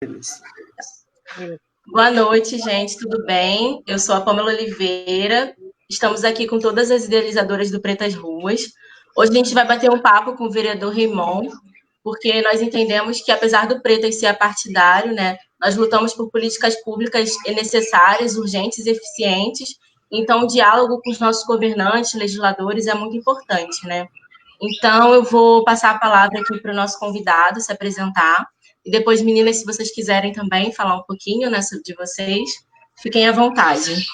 Beleza. Boa noite, gente, tudo bem? Eu sou a Pamela Oliveira, estamos aqui com todas as idealizadoras do Pretas Ruas. Hoje a gente vai bater um papo com o vereador Raimon, porque nós entendemos que, apesar do Pretas ser apartidário, né, nós lutamos por políticas públicas necessárias, urgentes e eficientes, então o diálogo com os nossos governantes, legisladores, é muito importante, né? Então, eu vou passar a palavra aqui para o nosso convidado se apresentar. E depois, meninas, se vocês quiserem também falar um pouquinho, né, de vocês, fiquem à vontade.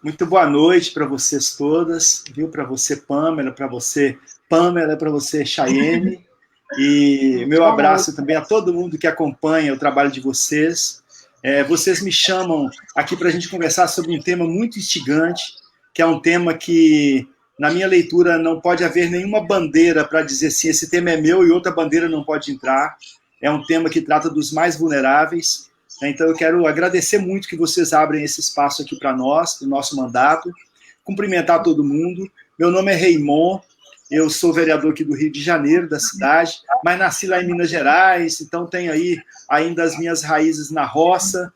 Muito boa noite para vocês todas, viu? Para você, Pamela, para você, Chayenne. E meu abraço também a todo mundo que acompanha o trabalho de vocês. Vocês me chamam aqui para a gente conversar sobre um tema muito instigante, que é um tema que, na minha leitura, não pode haver nenhuma bandeira para dizer assim, esse tema é meu e outra bandeira não pode entrar. É um tema que trata dos mais vulneráveis. Então, eu quero agradecer muito que vocês abrem esse espaço aqui para nós, no nosso mandato, cumprimentar todo mundo. Meu nome é Raimon, eu sou vereador aqui do Rio de Janeiro, da cidade, mas nasci lá em Minas Gerais, então tenho aí ainda as minhas raízes na roça,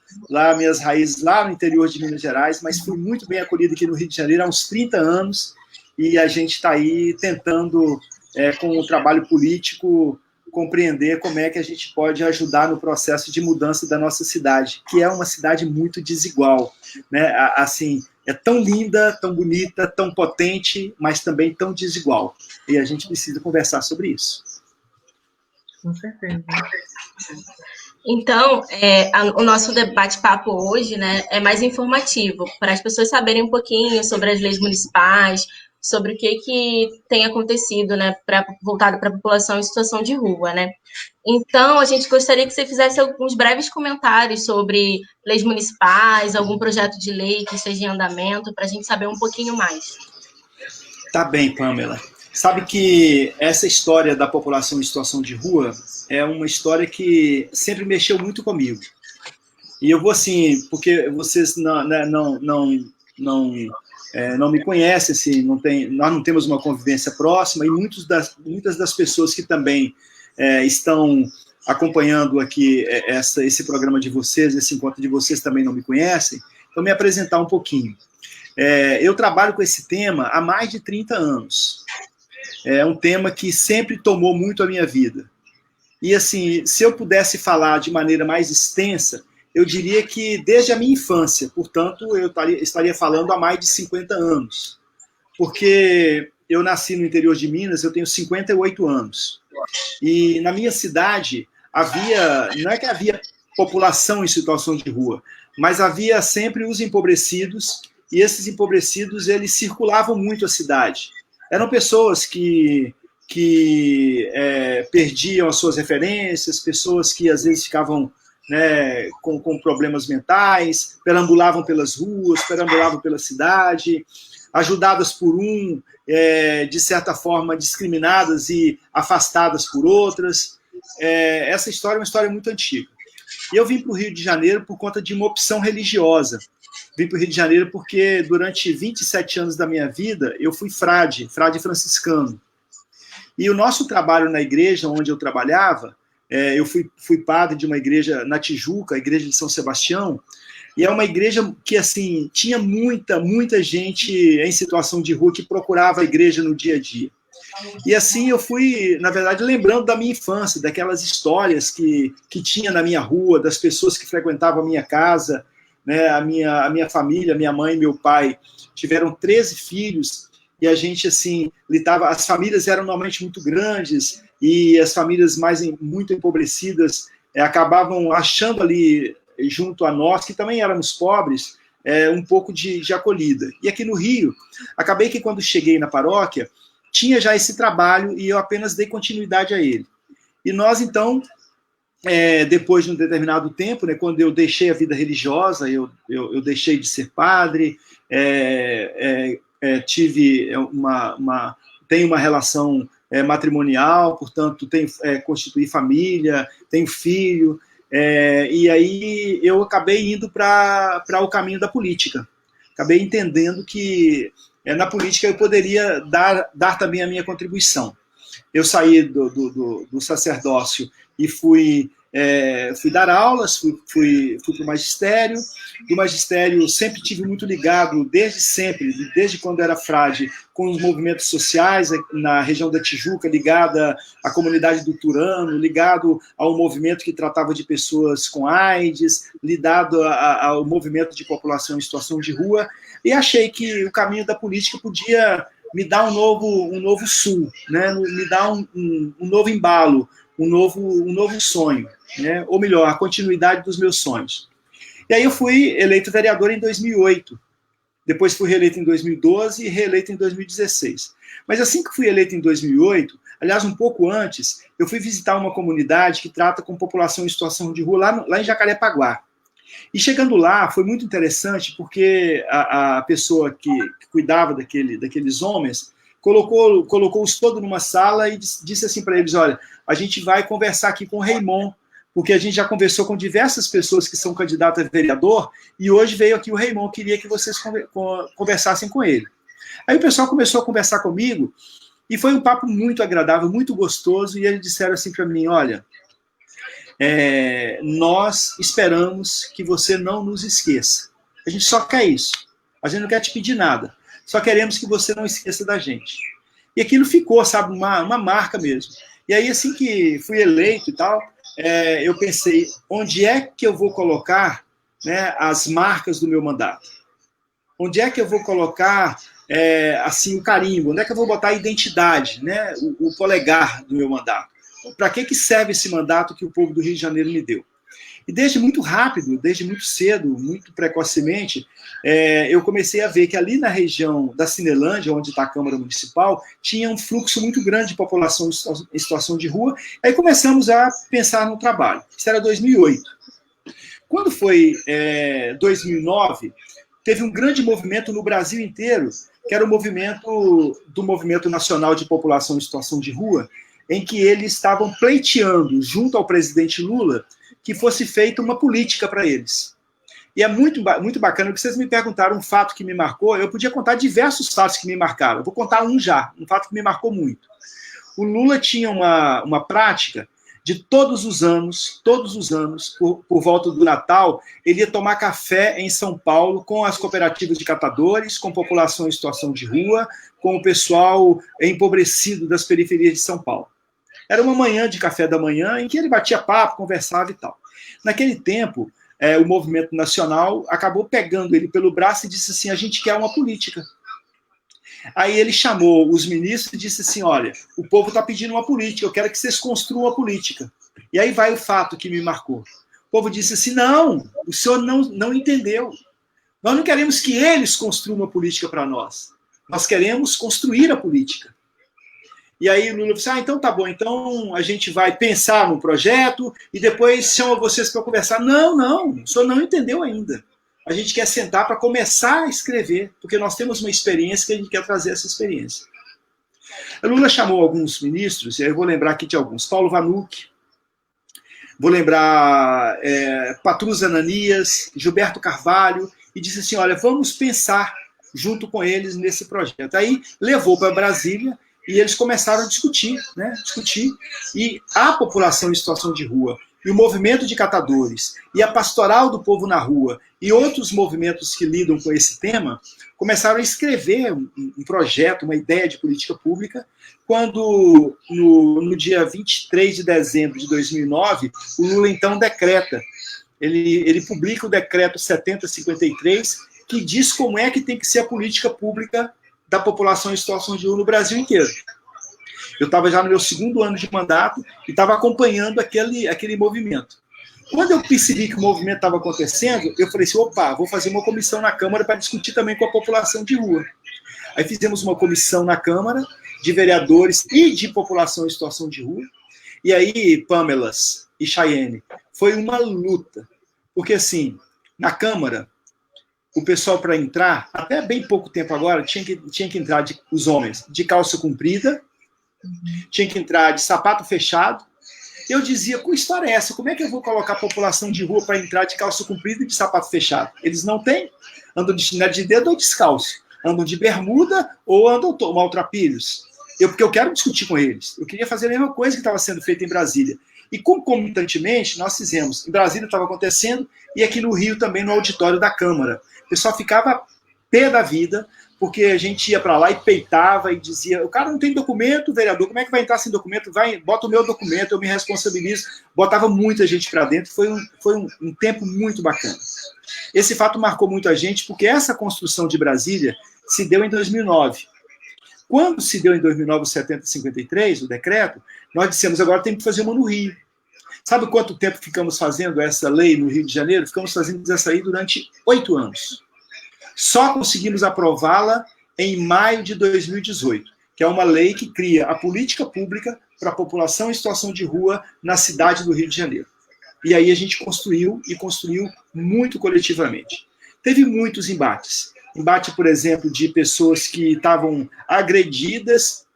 minhas raízes lá no interior de Minas Gerais, mas fui muito bem acolhido aqui no Rio de Janeiro há uns 30 anos, e a gente está aí tentando, com o trabalho político, compreender como é que a gente pode ajudar no processo de mudança da nossa cidade, que é uma cidade muito desigual, né? Assim, é tão linda, tão bonita, tão potente, mas também tão desigual. E a gente precisa conversar sobre isso. Com certeza. Então, o nosso debate-papo hoje, né, é mais informativo, para as pessoas saberem um pouquinho sobre as leis municipais, sobre o que tem acontecido, né, voltado para a população em situação de rua, né. Então, a gente gostaria que você fizesse alguns breves comentários sobre leis municipais, algum projeto de lei que esteja em andamento, para a gente saber um pouquinho mais. Tá bem, Pamela. Sabe que essa história da população em situação de rua é uma história que sempre mexeu muito comigo. E eu vou assim, porque vocês não me conhecem, assim, nós não temos uma convivência próxima, e muitas das pessoas que também estão acompanhando aqui esse programa de vocês, esse encontro de vocês, também não me conhecem. Então, me apresentar um pouquinho. Eu trabalho com esse tema há mais de 30 anos. É um tema que sempre tomou muito a minha vida. E, assim, se eu pudesse falar de maneira mais extensa, eu diria que desde a minha infância, portanto, eu estaria falando há mais de 50 anos. Porque eu nasci no interior de Minas, eu tenho 58 anos. E na minha cidade, não é que havia população em situação de rua, mas havia sempre os empobrecidos, e esses empobrecidos, eles circulavam muito a cidade. Eram pessoas que perdiam as suas referências, pessoas que às vezes ficavam, né, com problemas mentais, perambulavam pelas ruas, perambulavam pela cidade, ajudadas por de certa forma discriminadas e afastadas por outras. Essa história é uma história muito antiga. E eu vim para o Rio de Janeiro por conta de uma opção religiosa. Vim para o Rio de Janeiro porque durante 27 anos da minha vida eu fui frade franciscano. E o nosso trabalho na igreja onde eu trabalhava, eu fui padre de uma igreja na Tijuca, a igreja de São Sebastião, e é uma igreja que, assim, tinha muita gente em situação de rua que procurava a igreja no dia a dia. E assim eu fui, na verdade, lembrando da minha infância, daquelas histórias que tinha na minha rua, das pessoas que frequentavam a minha casa, né? A minha família, minha mãe e meu pai tiveram 13 filhos, e a gente, assim, lidava, as famílias eram normalmente muito grandes, e as famílias muito empobrecidas acabavam achando ali, junto a nós, que também éramos pobres, um pouco de acolhida. E aqui no Rio, acabei que quando cheguei na paróquia, tinha já esse trabalho e eu apenas dei continuidade a ele. E nós, então, depois de um determinado tempo, né, quando eu deixei a vida religiosa, eu deixei de ser padre, tenho uma relação matrimonial, portanto, constituí família, tenho filho, e aí eu acabei indo para o caminho da política. Acabei entendendo que na política eu poderia dar também a minha contribuição. eu saí do sacerdócio e fui dar aulas, fui para o magistério. Do magistério sempre tive muito ligado, desde sempre, desde quando era frade, com os movimentos sociais na região da Tijuca, ligada à comunidade do Turano, ligado ao movimento que tratava de pessoas com AIDS, ligado ao movimento de população em situação de rua, e achei que o caminho da política podia me dar um novo sul, né? Me dar um novo embalo, um novo sonho, né? Ou melhor, a continuidade dos meus sonhos. E aí eu fui eleito vereador em 2008, depois fui reeleito em 2012 e reeleito em 2016. Mas assim que fui eleito em 2008, aliás, um pouco antes, eu fui visitar uma comunidade que trata com população em situação de rua lá em Jacarepaguá. E chegando lá, foi muito interessante, porque a pessoa que cuidava daqueles homens colocou-os todos numa sala e disse assim para eles: olha, a gente vai conversar aqui com o Raymond, porque a gente já conversou com diversas pessoas que são candidatas a vereador, e hoje veio aqui o Raymond, queria que vocês conversassem com ele. Aí o pessoal começou a conversar comigo, e foi um papo muito agradável, muito gostoso, e eles disseram assim para mim: olha, nós esperamos que você não nos esqueça. A gente só quer isso. A gente não quer te pedir nada. Só queremos que você não esqueça da gente. E aquilo ficou, sabe, uma marca mesmo. E aí, assim que fui eleito e tal, eu pensei, onde é que eu vou colocar, né, as marcas do meu mandato? Onde é que eu vou colocar assim, o carimbo? Onde é que eu vou botar a identidade, né, o polegar do meu mandato? Para que serve esse mandato que o povo do Rio de Janeiro me deu? E desde muito rápido, desde muito cedo, muito precocemente, eu comecei a ver que ali na região da Cinelândia, onde está a Câmara Municipal, tinha um fluxo muito grande de população em situação de rua. Aí começamos a pensar no trabalho. Isso era 2008. Quando foi 2009, teve um grande movimento no Brasil inteiro, que era o Movimento Nacional de População em Situação de Rua, em que eles estavam pleiteando, junto ao presidente Lula, que fosse feita uma política para eles. E é muito, muito bacana, porque vocês me perguntaram um fato que me marcou, eu podia contar diversos fatos que me marcaram, eu vou contar um fato que me marcou muito. O Lula tinha uma prática de todos os anos, por volta do Natal, ele ia tomar café em São Paulo com as cooperativas de catadores, com população em situação de rua, com o pessoal empobrecido das periferias de São Paulo. Era uma manhã de café da manhã em que ele batia papo, conversava e tal. Naquele tempo, o movimento nacional acabou pegando ele pelo braço e disse assim: a gente quer uma política. Aí ele chamou os ministros e disse assim: olha, o povo está pedindo uma política, eu quero que vocês construam uma política. E aí vai o fato que me marcou. O povo disse assim: não, o senhor não entendeu. Nós não queremos que eles construam uma política para nós. Nós queremos construir a política. E aí o Lula disse: então tá bom, então a gente vai pensar no projeto e depois chama vocês para conversar. Não, o senhor não entendeu ainda. A gente quer sentar para começar a escrever, porque nós temos uma experiência que a gente quer trazer essa experiência. O Lula chamou alguns ministros, e aí eu vou lembrar aqui de alguns: Paulo Vanucci, vou lembrar Patrus Ananias, Gilberto Carvalho, e disse assim: olha, vamos pensar junto com eles nesse projeto. Aí levou para Brasília, e eles começaram a discutir, e a população em situação de rua, e o movimento de catadores, e a pastoral do povo na rua, e outros movimentos que lidam com esse tema, começaram a escrever um projeto, uma ideia de política pública, quando, no dia 23 de dezembro de 2009, o Lula, então, decreta, ele publica o decreto 7053, que diz como é que tem que ser a política pública da população em situação de rua no Brasil inteiro. Eu estava já no meu segundo ano de mandato e estava acompanhando aquele movimento. Quando eu percebi que o movimento estava acontecendo, eu falei assim: opa, vou fazer uma comissão na Câmara para discutir também com a população de rua. Aí fizemos uma comissão na Câmara de vereadores e de população em situação de rua. E aí, Pamelas e Chayenne, foi uma luta. Porque, assim, na Câmara, o pessoal, para entrar, até bem pouco tempo agora, tinha que entrar os homens de calça comprida, tinha que entrar de sapato fechado. Eu dizia: que história é essa? Como é que eu vou colocar a população de rua para entrar de calça comprida e de sapato fechado? Eles não têm. Andam de chinelo de dedo ou descalço. Andam de bermuda ou andam maltrapilhos. Porque eu quero discutir com eles. Eu queria fazer a mesma coisa que estava sendo feita em Brasília. E concomitantemente, nós fizemos. Em Brasília estava acontecendo, e aqui no Rio também, no auditório da Câmara. O pessoal ficava pé da vida, porque a gente ia para lá e peitava e dizia, o cara não tem documento, vereador, como é que vai entrar sem documento? Vai, bota o meu documento, eu me responsabilizo. Botava muita gente para dentro, foi um tempo muito bacana. Esse fato marcou muito a gente, porque essa construção de Brasília se deu em 2009. Quando se deu em 2009 o 7053, o decreto, nós dissemos, agora tem que fazer uma no Rio. Sabe quanto tempo ficamos fazendo essa lei no Rio de Janeiro? Ficamos fazendo essa lei durante 8 anos. Só conseguimos aprová-la em maio de 2018, que é uma lei que cria a política pública para a população em situação de rua na cidade do Rio de Janeiro. E aí a gente construiu, e construiu muito coletivamente. Teve muitos embates. Embate, por exemplo, de pessoas que estavam agredidas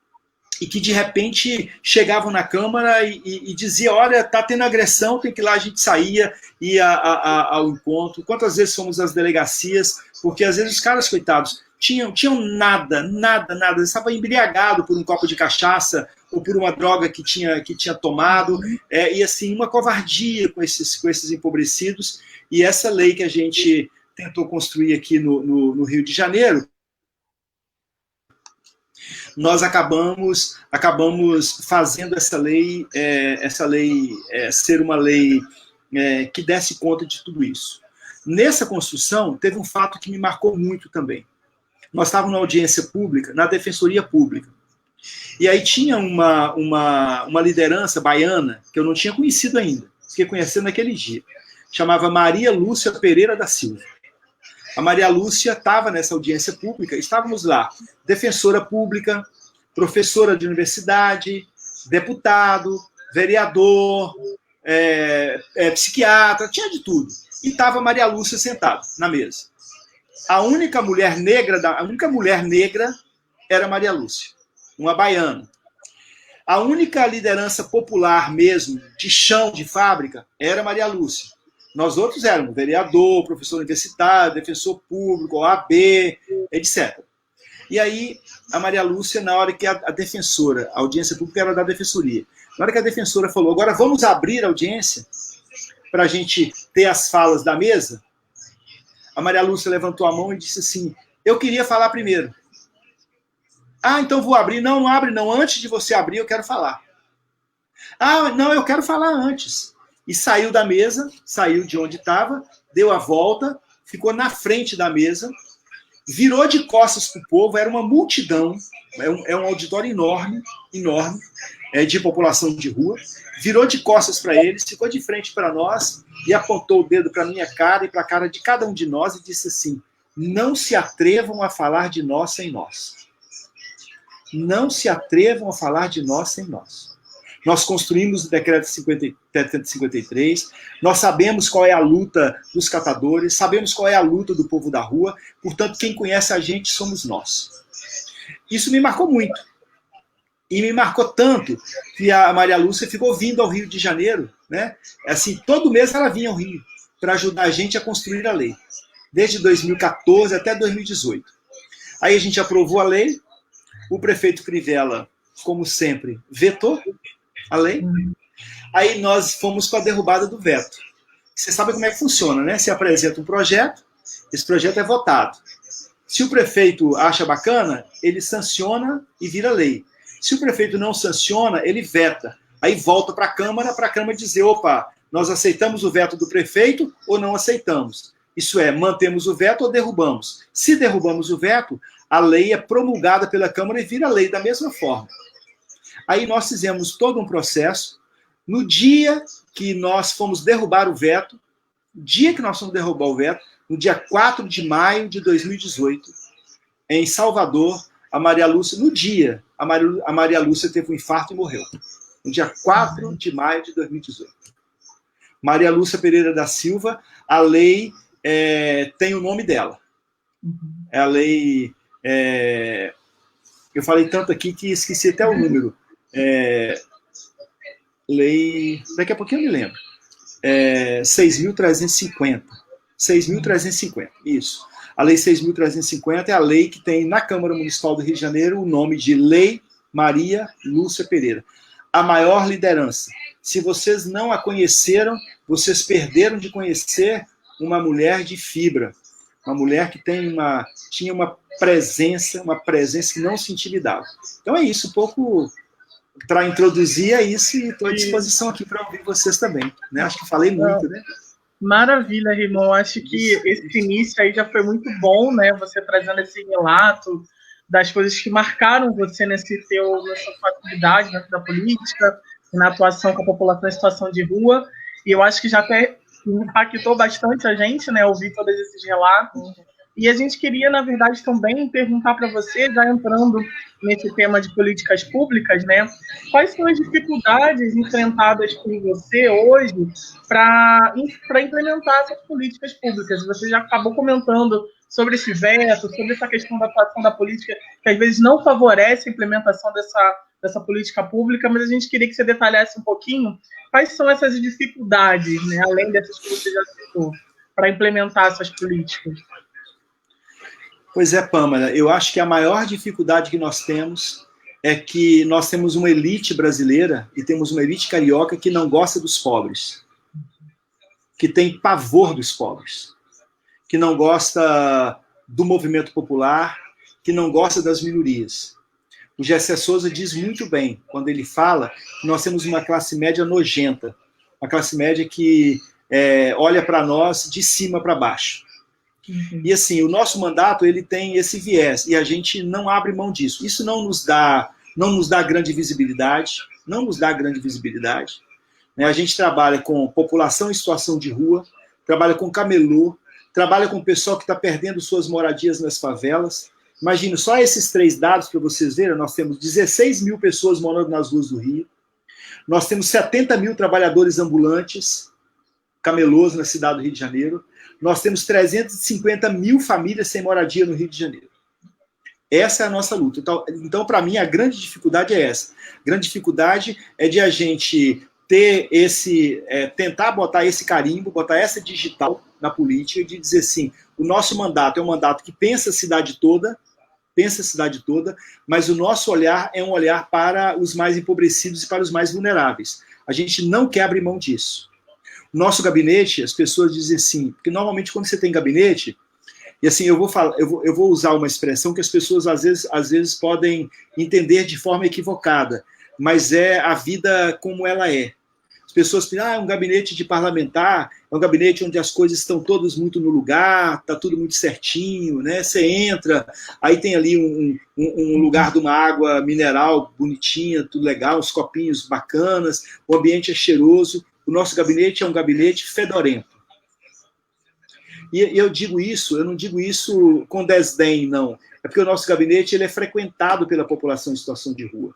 e que, de repente, chegavam na Câmara e diziam, olha, está tendo agressão, tem que ir lá, a gente saía, ia ao encontro. Quantas vezes fomos às delegacias, porque às vezes os caras, coitados, tinham nada, eles estavam embriagados por um copo de cachaça ou por uma droga que tinha tomado, e assim, uma covardia com esses empobrecidos. E essa lei que a gente tentou construir aqui no Rio de Janeiro, nós acabamos fazendo essa lei ser uma lei que desse conta de tudo isso. Nessa construção, teve um fato que me marcou muito também. Nós estávamos na audiência pública, na Defensoria Pública, e aí tinha uma liderança baiana, que eu não tinha conhecido ainda, fiquei conhecendo naquele dia, chamava Maria Lúcia Pereira da Silva. A Maria Lúcia estava nessa audiência pública, estávamos lá, defensora pública, professora de universidade, deputado, vereador, psiquiatra, tinha de tudo. E estava a Maria Lúcia sentada na mesa. A única mulher negra era Maria Lúcia, uma baiana. A única liderança popular mesmo, de chão, de fábrica, era Maria Lúcia. Nós outros éramos vereador, professor universitário, defensor público, OAB, etc. E aí, a Maria Lúcia, na hora que a defensora, a audiência pública era da defensoria, na hora que a defensora falou, agora vamos abrir a audiência para a gente ter as falas da mesa, a Maria Lúcia levantou a mão e disse assim, eu queria falar primeiro. Ah, então vou abrir. Não abre não, antes de você abrir eu quero falar. Ah, não, eu quero falar antes. E saiu da mesa, saiu de onde estava, deu a volta, ficou na frente da mesa, virou de costas para o povo, era uma multidão, é um auditório enorme, de população de rua, virou de costas para eles, ficou de frente para nós e apontou o dedo para a minha cara e para a cara de cada um de nós e disse assim, não se atrevam a falar de nós sem nós. Não se atrevam a falar de nós sem nós. Nós construímos o decreto 753, nós sabemos qual é a luta dos catadores, sabemos qual é a luta do povo da rua, portanto, quem conhece a gente somos nós. Isso me marcou muito. E me marcou tanto que a Maria Lúcia ficou vindo ao Rio de Janeiro, né? Assim, todo mês ela vinha ao Rio para ajudar a gente a construir a lei, desde 2014 até 2018. Aí a gente aprovou a lei, o prefeito Crivella, como sempre, vetou a lei. Aí nós fomos para a derrubada do veto. Você sabe como é que funciona, né? Você apresenta um projeto, esse projeto é votado. Se o prefeito acha bacana, ele sanciona e vira lei. Se o prefeito não sanciona, ele veta. Aí volta para a Câmara dizer, opa, nós aceitamos o veto do prefeito ou não aceitamos. Isso é, mantemos o veto ou derrubamos. Se derrubamos o veto, a lei é promulgada pela Câmara e vira lei da mesma forma. Aí nós fizemos todo um processo. No dia que nós fomos derrubar o veto, no dia 4 de maio de 2018, em Salvador, a Maria Lúcia, a Maria Lúcia teve um infarto e morreu. No dia 4 de maio de 2018. Maria Lúcia Pereira da Silva, a lei tem o nome dela. É a lei... eu falei tanto aqui que esqueci até o número. Lei... Daqui a pouquinho eu me lembro. 6.350. 6.350, isso. A Lei 6.350 é a lei que tem na Câmara Municipal do Rio de Janeiro o nome de Lei Maria Lúcia Pereira. A maior liderança. Se vocês não a conheceram, vocês perderam de conhecer uma mulher de fibra. Uma mulher que tinha uma presença que não se intimidava. Então é isso, um pouco para introduzir isso, e estou à disposição aqui para ouvir vocês também. Né? Acho que falei muito, né? Maravilha, Rimon. Acho que esse início aí já foi muito bom, né? Você trazendo esse relato das coisas que marcaram você nessa sua atividade dentro da política, na atuação com a população em situação de rua. E eu acho que já até impactou bastante a gente, né? Ouvir todos esses relatos. E a gente queria, na verdade, também perguntar para você, já entrando nesse tema de políticas públicas, né? Quais são as dificuldades enfrentadas por você hoje para implementar essas políticas públicas? Você já acabou comentando sobre esse veto, sobre essa questão da atuação da política, que às vezes não favorece a implementação dessa política pública, mas a gente queria que você detalhasse um pouquinho quais são essas dificuldades, né, além dessas que você já citou, para implementar essas políticas. Pois é, Pâmela, eu acho que a maior dificuldade que nós temos é que nós temos uma elite brasileira e temos uma elite carioca que não gosta dos pobres, que tem pavor dos pobres, que não gosta do movimento popular, que não gosta das minorias. O Gessé Souza diz muito bem, quando ele fala que nós temos uma classe média nojenta, uma classe média que olha para nós de cima para baixo. Uhum. E assim, o nosso mandato ele tem esse viés, e a gente não abre mão disso. Isso não nos dá grande visibilidade, não nos dá grande visibilidade. Né? A gente trabalha com população em situação de rua, trabalha com camelô, trabalha com o pessoal que está perdendo suas moradias nas favelas. Imagina, só esses 3 dados para vocês verem, nós temos 16 mil pessoas morando nas ruas do Rio, nós temos 70 mil trabalhadores ambulantes, camelôs na cidade do Rio de Janeiro, nós temos 350 mil famílias sem moradia no Rio de Janeiro. Essa é a nossa luta. Então para mim, a grande dificuldade é essa. A grande dificuldade é de a gente ter tentar botar esse carimbo, botar essa digital na política, de dizer assim, o nosso mandato é um mandato que pensa a cidade toda, mas o nosso olhar é um olhar para os mais empobrecidos e para os mais vulneráveis. A gente não quer abrir mão disso. Nosso gabinete, as pessoas dizem assim, porque normalmente quando você tem gabinete, e assim, eu vou usar uma expressão que as pessoas às vezes podem entender de forma equivocada, mas é a vida como ela é. As pessoas pensam, é um gabinete de parlamentar, é um gabinete onde as coisas estão todas muito no lugar, está tudo muito certinho, né? Você entra, aí tem ali um lugar de uma água mineral bonitinha, tudo legal, uns copinhos bacanas, o ambiente é cheiroso. O nosso gabinete é um gabinete fedorento. E eu não digo isso com desdém, não. É porque o nosso gabinete ele é frequentado pela população em situação de rua.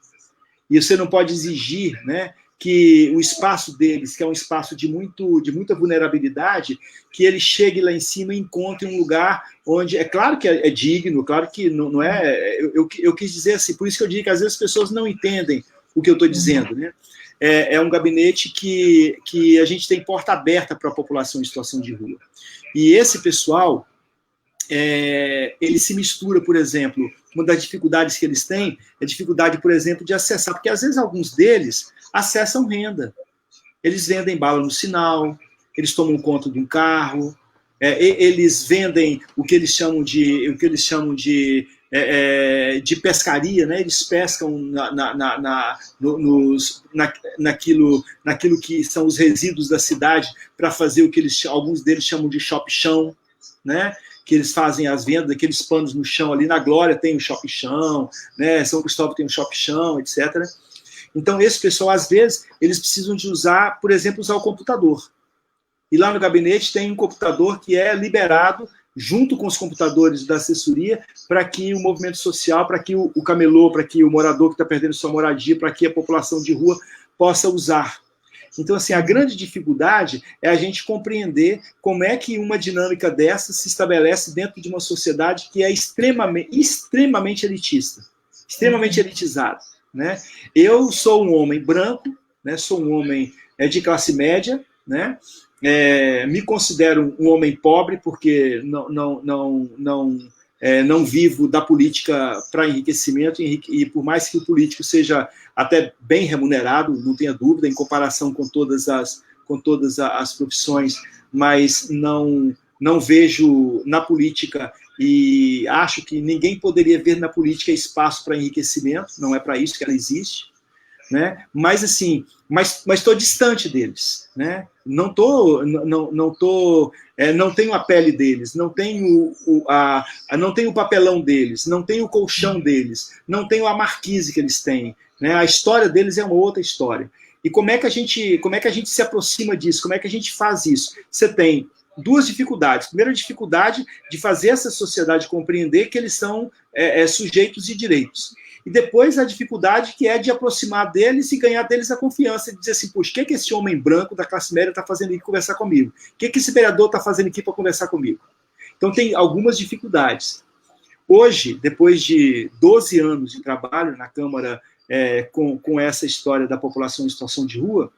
E você não pode exigir, né, que o espaço deles, que é um espaço de muita vulnerabilidade, que ele chegue lá em cima e encontre um lugar onde, é claro que é digno, claro que não é... Eu quis dizer assim, por isso que eu digo que às vezes as pessoas não entendem o que eu estou dizendo, né? É um gabinete que a gente tem porta aberta para a população em situação de rua. E esse pessoal, ele se mistura, por exemplo, uma das dificuldades que eles têm é a dificuldade, por exemplo, de acessar, porque às vezes alguns deles acessam renda. Eles vendem bala no sinal, eles tomam conta de um carro, eles vendem o que eles chamam de pescaria, né? Eles pescam naquilo que são os resíduos da cidade para fazer o que alguns deles chamam de shop-chão, né? Que eles fazem as vendas daqueles panos no chão ali. Na Glória tem um shop-chão, né? São Cristóvão tem um shop-chão, etc. Então, esse pessoal, às vezes, eles precisam de usar, por exemplo, usar o computador. E lá no gabinete tem um computador que é liberado junto com os computadores da assessoria, para que o movimento social, para que o camelô, para que o morador que está perdendo sua moradia, para que a população de rua possa usar. Então, assim, a grande dificuldade é a gente compreender como é que uma dinâmica dessa se estabelece dentro de uma sociedade que é extremamente elitista, extremamente elitizada, né? Eu sou um homem branco, né? Sou um homem de classe média, né? Me considero um homem pobre porque não não vivo da política para enriquecimento, e por mais que o político seja até bem remunerado, não tenha dúvida, em comparação com todas as profissões, mas não vejo na política, e acho que ninguém poderia ver na política espaço para enriquecimento, não é para isso que ela existe, né? Mas assim, estou distante deles, né? Não tenho a pele deles, não tenho o papelão deles, não tenho o colchão deles, não tenho a marquise que eles têm, né? A história deles é uma outra história. E como é que a gente se aproxima disso? Como é que a gente faz isso? Você tem duas dificuldades. Primeira dificuldade de fazer essa sociedade compreender que eles são sujeitos de direitos. E depois a dificuldade que é de aproximar deles e ganhar deles a confiança, de dizer assim, puxa, o que esse homem branco da classe média está fazendo aqui conversar comigo? O que esse vereador está fazendo aqui para conversar comigo? Então tem algumas dificuldades. Hoje, depois de 12 anos de trabalho na Câmara com essa história da população em situação de rua,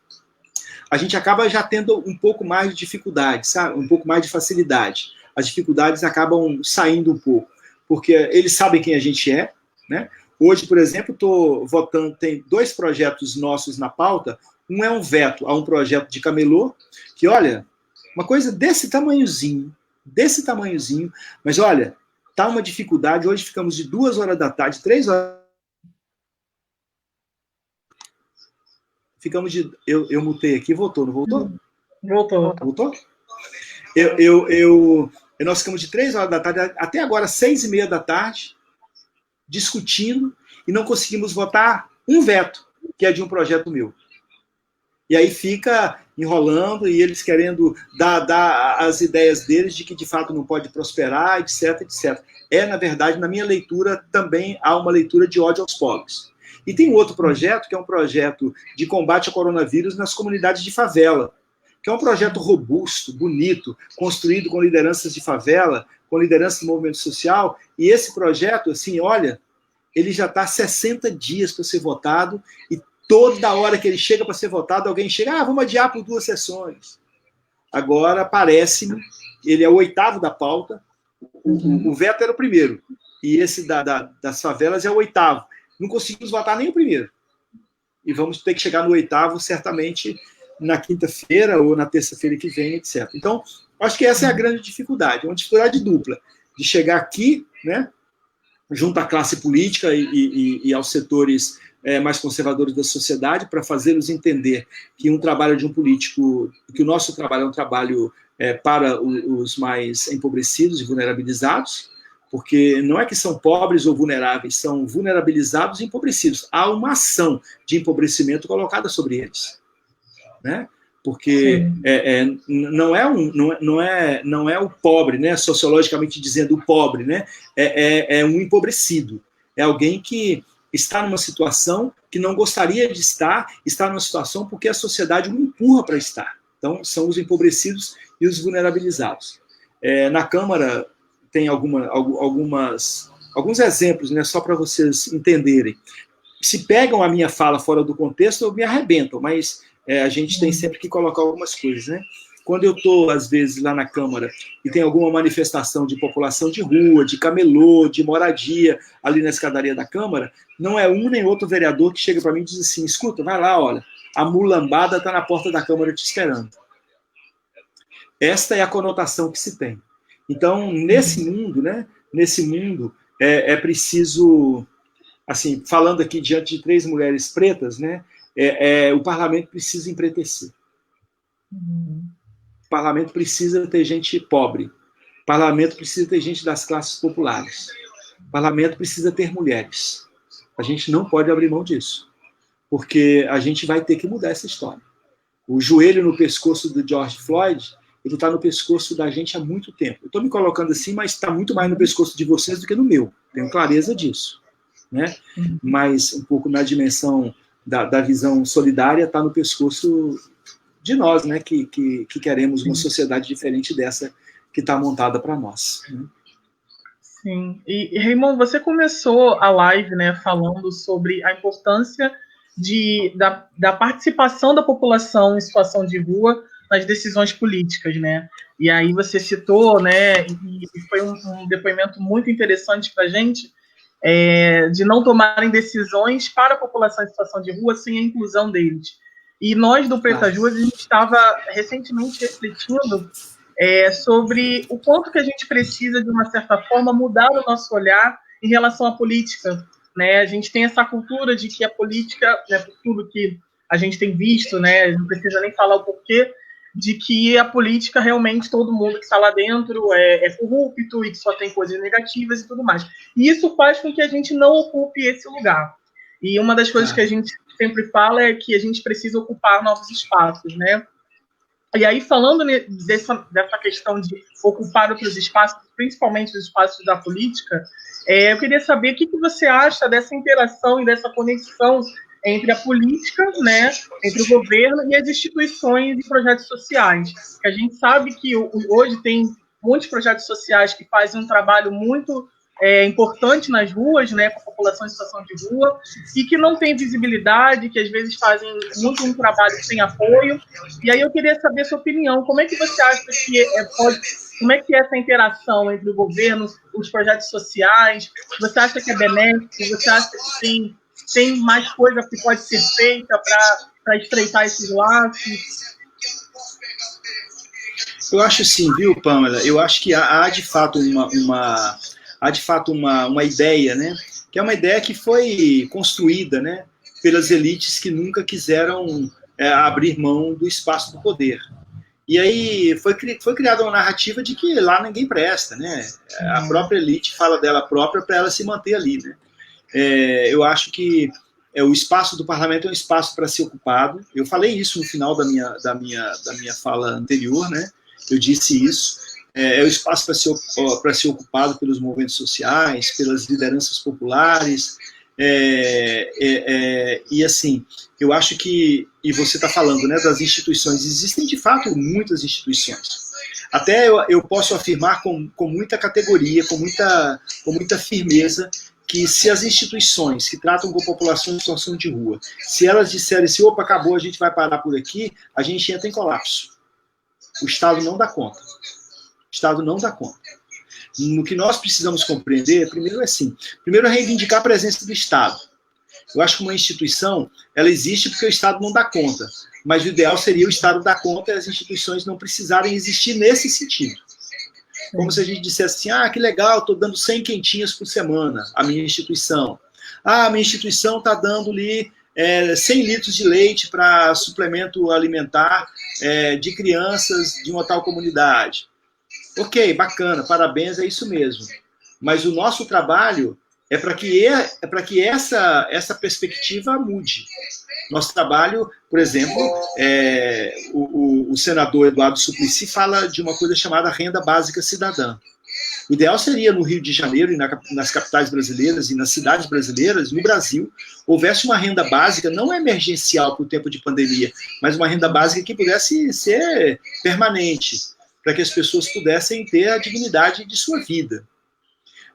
a gente acaba já tendo um pouco mais de dificuldade, sabe? Um pouco mais de facilidade. As dificuldades acabam saindo um pouco, porque eles sabem quem a gente é, né? Hoje, por exemplo, estou votando, tem 2 projetos nossos na pauta. Um é um veto a um projeto de camelô, que, olha, uma coisa desse tamanhozinho, mas, olha, tá uma dificuldade. Hoje ficamos de 2 horas da tarde, 3 horas. Ficamos de... Eu mutei aqui, voltou, não voltou? Voltou? Nós ficamos de 3 horas da tarde até agora, 6h30 da tarde, discutindo, e não conseguimos votar um veto, que é de um projeto meu. E aí fica enrolando, e eles querendo dar as ideias deles de que de fato não pode prosperar, etc, etc. Na verdade, na minha leitura, também há uma leitura de ódio aos pobres. E tem um outro projeto, que é um projeto de combate ao coronavírus nas comunidades de favela, que é um projeto robusto, bonito, construído com lideranças de favela, com liderança do movimento social, e esse projeto, assim, olha, ele já está 60 dias para ser votado, e toda hora que ele chega para ser votado, alguém chega, vamos adiar por 2 sessões. Agora, parece-me, ele é o 8º da pauta, o veto era o primeiro, e esse das favelas é o 8º. Não conseguimos votar nem o primeiro. E vamos ter que chegar no 8º, certamente, na quinta-feira ou na terça-feira que vem, etc. Então, acho que essa é a grande dificuldade, uma dificuldade dupla, de chegar aqui, né, junto à classe política e aos setores mais conservadores da sociedade, para fazê-los entender que um trabalho de um político, que o nosso trabalho é um trabalho para os mais empobrecidos e vulnerabilizados, porque não é que são pobres ou vulneráveis, são vulnerabilizados e empobrecidos. Há uma ação de empobrecimento colocada sobre eles, né? Porque não é o pobre, né? Sociologicamente dizendo, o pobre, né? É um empobrecido. É alguém que está numa situação que não gostaria de estar, está numa situação porque a sociedade o empurra para estar. Então, são os empobrecidos e os vulnerabilizados. Na Câmara tem alguns exemplos, né? Só para vocês entenderem. Se pegam a minha fala fora do contexto, me arrebentam, mas a gente tem sempre que colocar algumas coisas, né? Quando eu estou, às vezes, lá na Câmara e tem alguma manifestação de população de rua, de camelô, de moradia, ali na escadaria da Câmara, não é um nem outro vereador que chega para mim e diz assim, escuta, vai lá, olha, a mulambada está na porta da Câmara te esperando. Esta é a conotação que se tem. Então, nesse mundo, né? Nesse mundo, é preciso, assim, falando aqui diante de 3 mulheres pretas, né? O parlamento precisa empretecer. O parlamento precisa ter gente pobre. O parlamento precisa ter gente das classes populares. O parlamento precisa ter mulheres. A gente não pode abrir mão disso, porque a gente vai ter que mudar essa história. O joelho no pescoço do George Floyd, ele está no pescoço da gente há muito tempo. Eu estou me colocando assim, mas está muito mais no pescoço de vocês do que no meu. Tenho clareza disso, né? Mas um pouco na dimensão da visão solidária está no pescoço de nós, né? Que queremos uma sociedade diferente dessa que está montada para nós. Né? Sim. E, Raymond, você começou a live, né, falando sobre a importância da participação da população em situação de rua nas decisões políticas, né? E aí você citou, né, e foi um depoimento muito interessante para a gente, de não tomarem decisões para a população em situação de rua sem a inclusão deles. E nós, do Pretas Ruas, a gente estava recentemente refletindo sobre o quanto que a gente precisa, de uma certa forma, mudar o nosso olhar em relação à política, né? A gente tem essa cultura de que a política, né, por tudo que a gente tem visto, né, não precisa nem falar o porquê, de que a política realmente, todo mundo que está lá dentro é corrupto e que só tem coisas negativas e tudo mais. E isso faz com que a gente não ocupe esse lugar. E uma das coisas que a gente sempre fala é que a gente precisa ocupar novos espaços, né? E aí, falando dessa questão de ocupar outros espaços, principalmente os espaços da política, eu queria saber o que você acha dessa interação e dessa conexão entre a política, né, entre o governo e as instituições e projetos sociais. A gente sabe que hoje tem muitos projetos sociais que fazem um trabalho muito importante nas ruas, né, com a população em situação de rua, e que não tem visibilidade, que às vezes fazem muito um trabalho sem apoio. E aí eu queria saber a sua opinião. Como é que você acha que como é que é essa interação entre o governo, os projetos sociais? Você acha que é benéfico? Você acha que tem mais coisa que pode ser feita para estreitar esses laços? Eu acho sim, viu, Pamela? Eu acho que há de fato uma ideia, né? Que é uma ideia que foi construída, né, pelas elites que nunca quiseram abrir mão do espaço do poder. E aí foi criada uma narrativa de que lá ninguém presta, né? A própria elite fala dela própria para ela se manter ali, né? Eu acho que o espaço do parlamento é um espaço para ser ocupado. Eu falei isso no final da minha fala anterior, né? Eu disse isso. É o espaço para ser ocupado pelos movimentos sociais, pelas lideranças populares. E assim, eu acho que, e você está falando, né, das instituições, existem de fato muitas instituições. Até eu posso afirmar com muita categoria, com muita firmeza, que se as instituições que tratam com a população em situação de rua, se elas disserem assim, opa, acabou, a gente vai parar por aqui, a gente entra em colapso. O Estado não dá conta. O Estado não dá conta. No que nós precisamos compreender, primeiro é reivindicar a presença do Estado. Eu acho que uma instituição, ela existe porque o Estado não dá conta, mas o ideal seria o Estado dar conta e as instituições não precisarem existir nesse sentido. Como se a gente dissesse assim, que legal, estou dando 100 quentinhas por semana, a minha instituição. A minha instituição está dando ali 100 litros de leite para suplemento alimentar de crianças de uma tal comunidade. Ok, bacana, parabéns, é isso mesmo. Mas o nosso trabalho é para que essa perspectiva mude. Nosso trabalho, por exemplo, o senador Eduardo Suplicy fala de uma coisa chamada renda básica cidadã. O ideal seria no Rio de Janeiro e nas capitais brasileiras e nas cidades brasileiras, no Brasil, houvesse uma renda básica não emergencial para o tempo de pandemia, mas uma renda básica que pudesse ser permanente, para que as pessoas pudessem ter a dignidade de sua vida.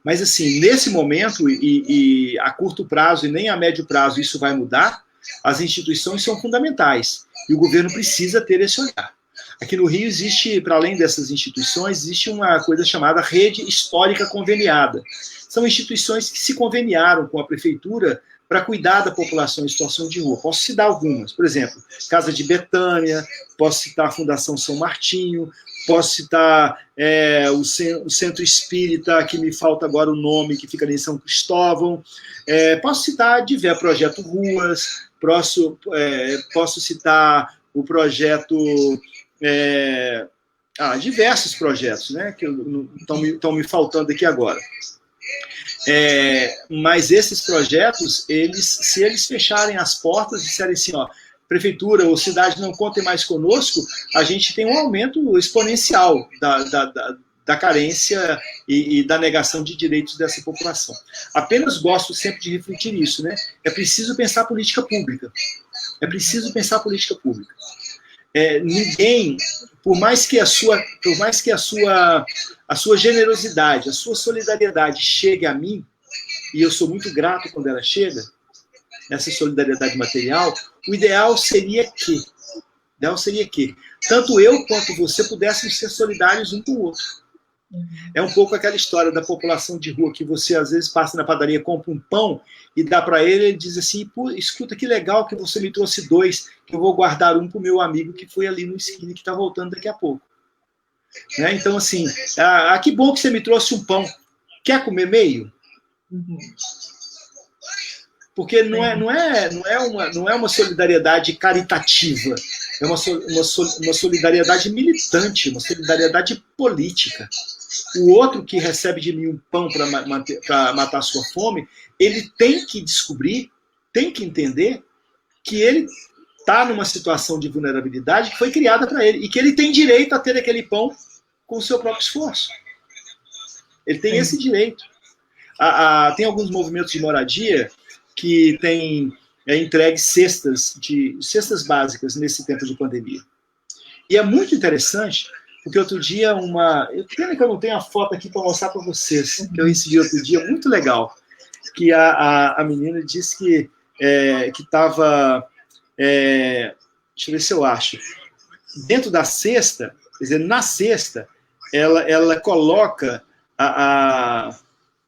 Mas, assim, nesse momento, e a curto prazo e nem a médio prazo isso vai mudar, as instituições são fundamentais e o governo precisa ter esse olhar. Aqui no Rio existe, para além dessas instituições, existe uma coisa chamada rede histórica conveniada. São instituições que se conveniaram com a prefeitura para cuidar da população em situação de rua. Posso citar algumas, por exemplo, Casa de Betânia, posso citar a Fundação São Martinho, posso citar o Centro Espírita, que me falta agora o nome, que fica ali em São Cristóvão. Posso citar diversos projetos Ruas, posso citar o projeto... diversos projetos, né, que estão me faltando aqui agora. Mas esses projetos, se eles fecharem as portas e disserem assim, prefeitura ou cidade não contem mais conosco, a gente tem um aumento exponencial da carência e da negação de direitos dessa população. Apenas gosto sempre de refletir nisso, né? É preciso pensar política pública. É preciso pensar política pública. Ninguém, por mais que a sua generosidade, a sua solidariedade chegue a mim, e eu sou muito grato quando ela chega, essa solidariedade material, o ideal seria que ideal seria que tanto eu quanto você pudéssemos ser solidários um com o outro. É um pouco aquela história da população de rua que você às vezes passa na padaria, compra um pão e dá para ele diz assim, pô, escuta que legal que você me trouxe 2, que eu vou guardar um para o meu amigo que foi ali no esquina que está voltando daqui a pouco. Né? Então, assim, que bom que você me trouxe um pão. Quer comer meio? Porque não é uma solidariedade caritativa, é uma solidariedade militante, uma solidariedade política. O outro que recebe de mim um pão para matar a sua fome, ele tem que descobrir, tem que entender que ele está numa situação de vulnerabilidade que foi criada para ele e que ele tem direito a ter aquele pão com o seu próprio esforço. Ele tem esse direito. Tem alguns movimentos de moradia que têm entregue cestas básicas nesse tempo de pandemia. E é muito interessante, porque outro dia pena que eu não tenho a foto aqui para mostrar para vocês, que eu recebi outro dia, muito legal, que a menina disse que estava... deixa eu ver se eu acho. Dentro da cesta, quer dizer, na cesta, ela coloca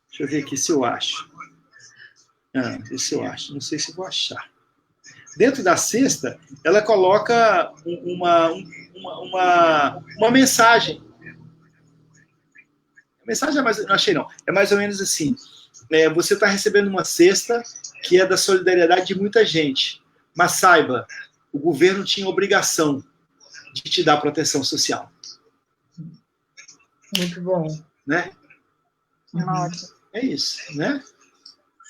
deixa eu ver aqui se eu acho. Se eu acho. Não sei se vou achar. Dentro da cesta, ela coloca uma mensagem. A mensagem não achei não. É mais ou menos assim. Você está recebendo uma cesta que é da solidariedade de muita gente. Mas saiba, o governo tinha obrigação de te dar proteção social. Muito bom. Né? Ótimo. É isso, né?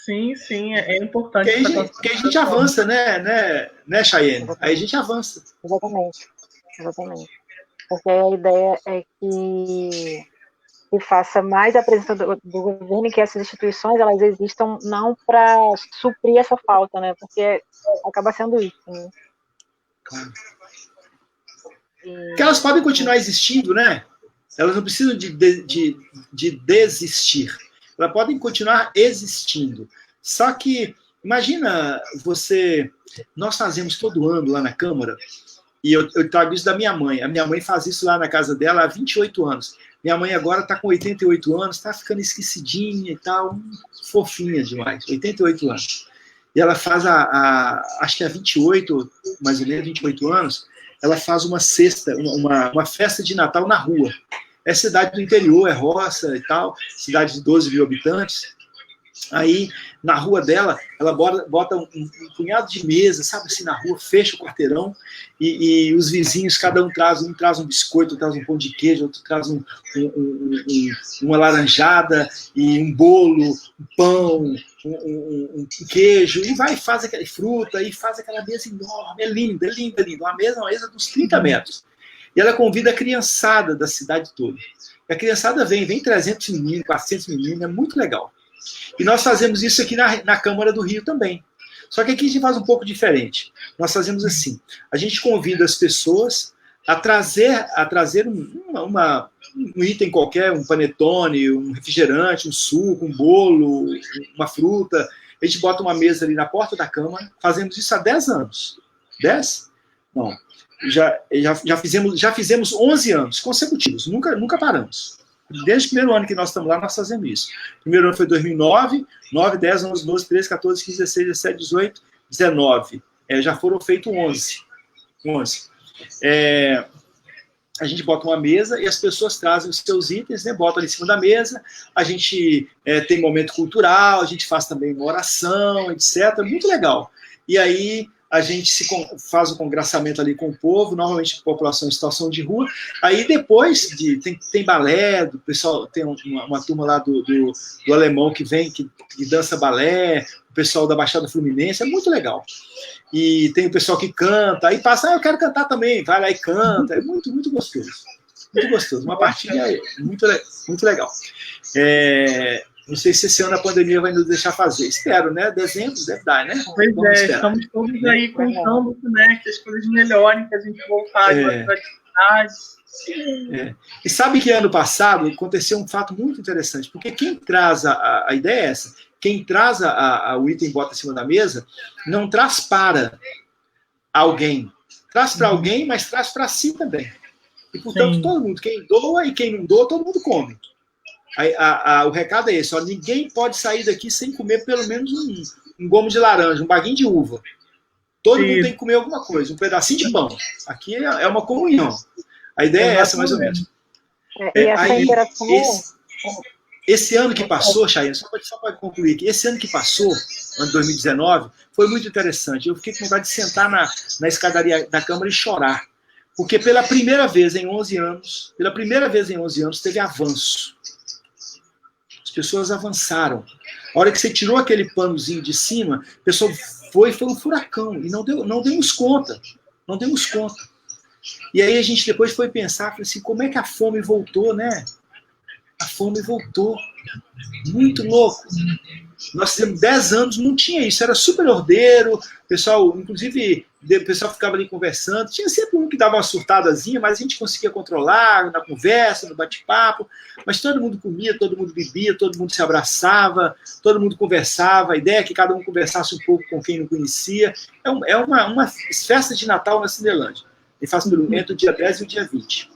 Sim, é importante. Porque a gente avança, né, Chayenne? Aí a gente avança. Exatamente. Porque a ideia é que faça mais a presença do governo e que essas instituições elas existam não para suprir essa falta, né? Porque acaba sendo isso, né? Claro. Porque elas podem continuar existindo, né? Elas não precisam de desistir. Elas podem continuar existindo. Só que, imagina nós fazemos todo ano lá na Câmara, e eu trago isso da minha mãe. A minha mãe faz isso lá na casa dela há 28 anos. Minha mãe agora está com 88 anos, está ficando esquecidinha e tal, fofinha demais, 88 anos. E ela faz, acho que há 28, mais ou menos 28 anos, ela faz uma festa de Natal na rua. É cidade do interior, é roça e tal, cidade de 12 mil habitantes. Aí, na rua dela, ela bota um punhado de mesas, sabe, assim, na rua, fecha o quarteirão, e os vizinhos, cada um traz um biscoito, traz um pão de queijo, outro traz uma laranjada, e um bolo, um pão, um queijo, e vai e faz aquela fruta, e faz aquela mesa enorme, é linda, uma mesa de uns 30 metros. E ela convida a criançada da cidade toda. E a criançada vem 300 meninos, 400 meninos, é muito legal. E nós fazemos isso aqui na Câmara do Rio também. Só que aqui a gente faz um pouco diferente. Nós fazemos assim, a gente convida as pessoas a trazer um item qualquer, um panetone, um refrigerante, um suco, um bolo, uma fruta. A gente bota uma mesa ali na porta da Câmara, fazemos isso há 10 anos. 10? Não. Já fizemos 11 anos consecutivos, nunca paramos. Desde o primeiro ano que nós estamos lá, nós fazemos isso. O primeiro ano foi 2009, 9, 10, 11, 12, 13, 14, 15, 16, 17, 18, 19. Já foram feitos 11. A gente bota uma mesa e as pessoas trazem os seus itens, né, botam ali em cima da mesa, a gente tem momento cultural, a gente faz também uma oração, etc. Muito legal. E aí a gente faz o congraçamento ali com o povo, normalmente a população em situação de rua. Aí depois tem balé, o pessoal tem uma turma lá do alemão que vem, que dança balé, o pessoal da Baixada Fluminense, é muito legal. E tem o pessoal que canta, aí passa, eu quero cantar também, vai lá e canta, é muito, muito gostoso. Muito gostoso, uma partilha muito legal. Não sei se esse ano a pandemia vai nos deixar fazer. Espero, né? Dezembro deve dar, né? Pois estamos todos aí contando, né, que as coisas melhorem, que a gente voltar às atividades. E sabe que ano passado aconteceu um fato muito interessante, porque quem traz a ideia é essa, quem traz o item e bota em cima da mesa, não traz para alguém, Traz para alguém, mas traz para si também. E, portanto, todo mundo, quem doa e quem não doa, todo mundo come. O recado é esse, ó, ninguém pode sair daqui sem comer pelo menos um gomo de laranja, um baguinho de uva. Todo mundo tem que comer alguma coisa, um pedacinho de pão. Aqui é uma comunhão. A ideia é essa, mais ou menos. E essa interação... Esse ano que passou, Chayane, só para concluir, que esse ano que passou, ano de 2019, foi muito interessante. Eu fiquei com vontade de sentar na escadaria da Câmara e chorar. Porque pela primeira vez em 11 anos, teve avanço. As pessoas avançaram. A hora que você tirou aquele panozinho de cima, a pessoa foi um furacão. E não demos conta. Não demos conta. E aí a gente depois foi pensar, falei assim, como é que a fome voltou, né? A fome voltou. Muito louco. Nós temos 10 anos, não tinha isso. Era super ordeiro. Pessoal, inclusive, o pessoal ficava ali conversando. Tinha sempre um que dava uma surtadazinha, mas a gente conseguia controlar na conversa, no bate-papo. Mas todo mundo comia, todo mundo bebia, todo mundo se abraçava, todo mundo conversava. A ideia é que cada um conversasse um pouco com quem não conhecia. É uma festa de Natal na Cinelândia. Ele faz entre o dia 10 e o dia 20.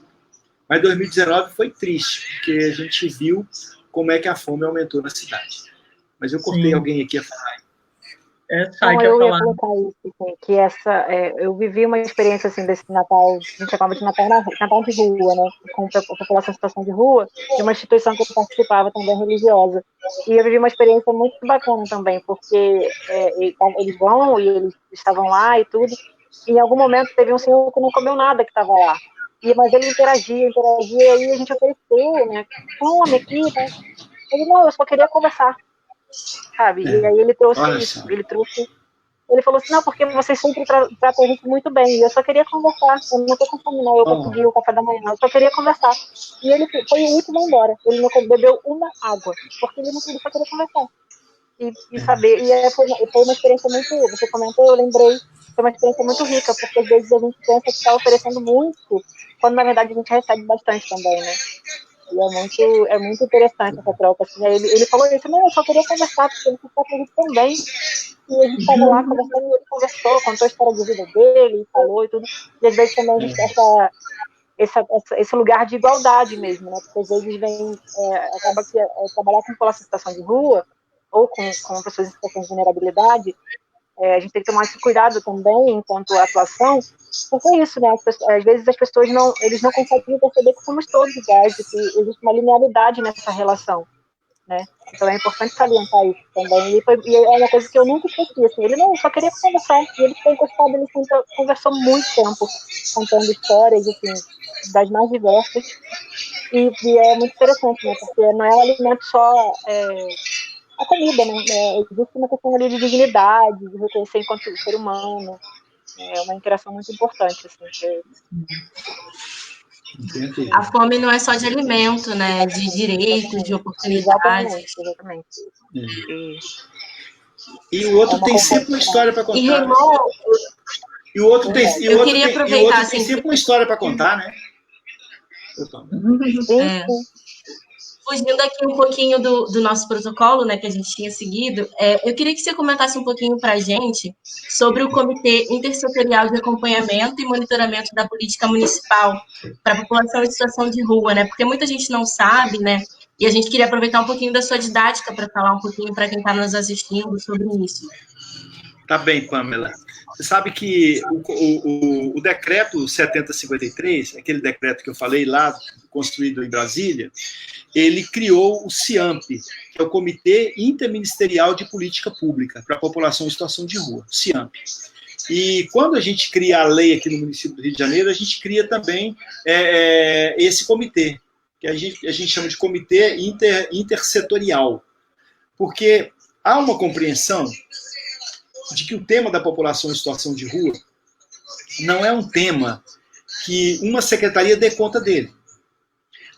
Mas 2019 foi triste, porque a gente viu como é que a fome aumentou na cidade. Mas eu cortei alguém aqui a falar. Eu ia colocar isso, assim, que eu vivi uma experiência assim, desse Natal, a gente chamava de Natal de rua, né, com a população em situação de rua, de uma instituição que eu participava também religiosa. E eu vivi uma experiência muito bacana também, porque eles vão e eles estavam lá e tudo, e em algum momento teve um senhor que não comeu nada que estava lá. Mas ele interagia, e aí a gente ofereceu, né, come aqui, né? Ele, não, eu só queria conversar, sabe? E aí ele trouxe isso, ele falou assim, não, porque vocês sempre tratam a gente muito bem, e eu só queria conversar, eu não tô com fome não, eu consegui o café da manhã, eu só queria conversar. E ele foi o último a ir embora, ele não bebeu uma água, porque ele só queria conversar. E saber, foi uma experiência muito, você comentou, eu lembrei, foi uma experiência muito rica, porque às vezes a gente pensa que está oferecendo muito, quando na verdade a gente recebe bastante também, né? E é muito interessante essa troca. Assim, ele falou isso, não, eu só queria conversar, porque ele ficou com a gente também. E a gente estava lá conversando, e ele conversou, contou a história de vida dele, falou e tudo. E às vezes também a gente esse lugar de igualdade mesmo, né? Porque às vezes acaba que trabalhar com população em situação de rua, ou com pessoas em situação de vulnerabilidade, a gente tem que tomar esse cuidado também enquanto atuação, porque é isso, né? Às vezes as pessoas não conseguem perceber que somos todos iguais, que existe uma linearidade nessa relação, né? Então é importante salientar isso também. E é uma coisa que eu nunca esqueci, assim, ele não só queria conversar, e ele ficou encostado, ele sempre conversou muito tempo, contando histórias, assim, das mais diversas, e é muito interessante, né? Porque não é um alimento só... a comida, né? Existe uma questão ali de dignidade, de reconhecer enquanto ser humano. É uma interação muito importante, assim. A fome não é só de alimento, né? De direitos, de oportunidades. Exatamente. E o outro tem sempre uma história para contar. E Raymond, e o outro tem assim, sempre uma história para contar, né? Fugindo aqui um pouquinho do nosso protocolo, né, que a gente tinha seguido, eu queria que você comentasse um pouquinho para a gente sobre o Comitê Intersetorial de Acompanhamento e Monitoramento da Política Municipal para a população em situação de rua, né? Porque muita gente não sabe, né? E a gente queria aproveitar um pouquinho da sua didática para falar um pouquinho para quem está nos assistindo sobre isso. Tá bem, Pamela. Você sabe que o decreto 7053, aquele decreto que eu falei lá, construído em Brasília, ele criou o CIAMP, que é o Comitê Interministerial de Política Pública para a População em Situação de Rua, CIAMP. E quando a gente cria a lei aqui no município do Rio de Janeiro, a gente cria também esse comitê, que a gente chama de Comitê Intersetorial, porque há uma compreensão de que o tema da população em situação de rua não é um tema que uma secretaria dê conta dele.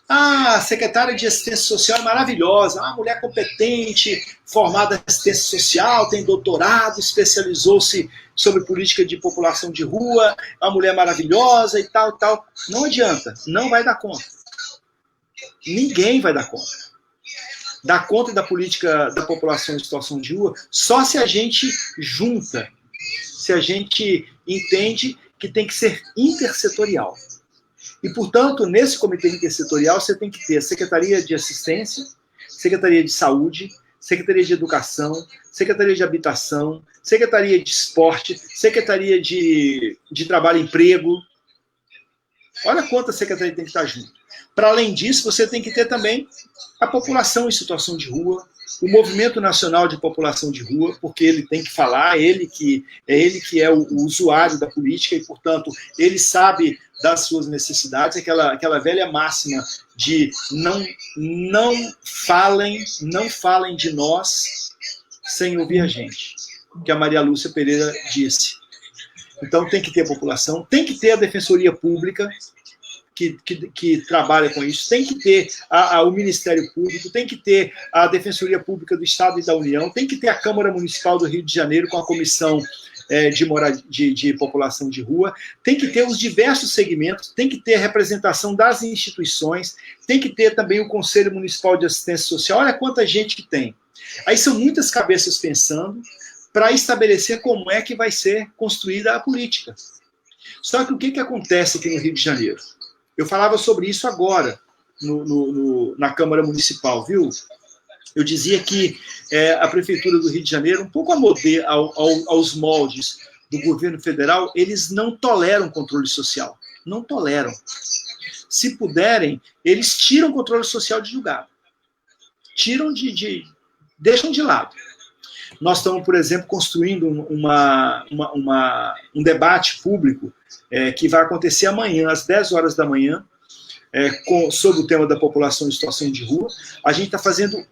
A secretária de assistência social é maravilhosa, uma mulher competente, formada em assistência social, tem doutorado, especializou-se sobre política de população de rua, é uma mulher maravilhosa e tal, tal. Não adianta, não vai dar conta. Ninguém vai dar conta. Dar conta da política da população em situação de rua só se a gente junta, se a gente entende que tem que ser intersetorial. E, portanto, nesse comitê intersetorial, você tem que ter a Secretaria de Assistência, Secretaria de Saúde, Secretaria de Educação, Secretaria de Habitação, Secretaria de Esporte, Secretaria de Trabalho e Emprego. Olha quantas secretarias tem que estar junto. Para além disso, você tem que ter também a população em situação de rua, o Movimento Nacional de População de Rua, porque ele tem que falar, ele que é o usuário da política e, portanto, ele sabe das suas necessidades, aquela velha máxima de não falem de nós sem ouvir a gente, que a Maria Lúcia Pereira disse. Então tem que ter a população, tem que ter a Defensoria Pública, que trabalha com isso, tem que ter o Ministério Público, tem que ter a Defensoria Pública do Estado e da União, tem que ter a Câmara Municipal do Rio de Janeiro com a Comissão de População de Rua, tem que ter os diversos segmentos, tem que ter a representação das instituições, tem que ter também o Conselho Municipal de Assistência Social. Olha quanta gente que tem. Aí são muitas cabeças pensando para estabelecer como é que vai ser construída a política. Só que o que acontece aqui no Rio de Janeiro? Eu falava sobre isso agora na Câmara Municipal, viu? Eu dizia que a Prefeitura do Rio de Janeiro, um pouco aos moldes do governo federal, eles não toleram controle social. Não toleram. Se puderem, eles tiram o controle social de julgado. Deixam de lado. Nós estamos, por exemplo, construindo um debate público que vai acontecer amanhã, às 10 horas da manhã, sobre o tema da população em situação de rua. A gente está fazendo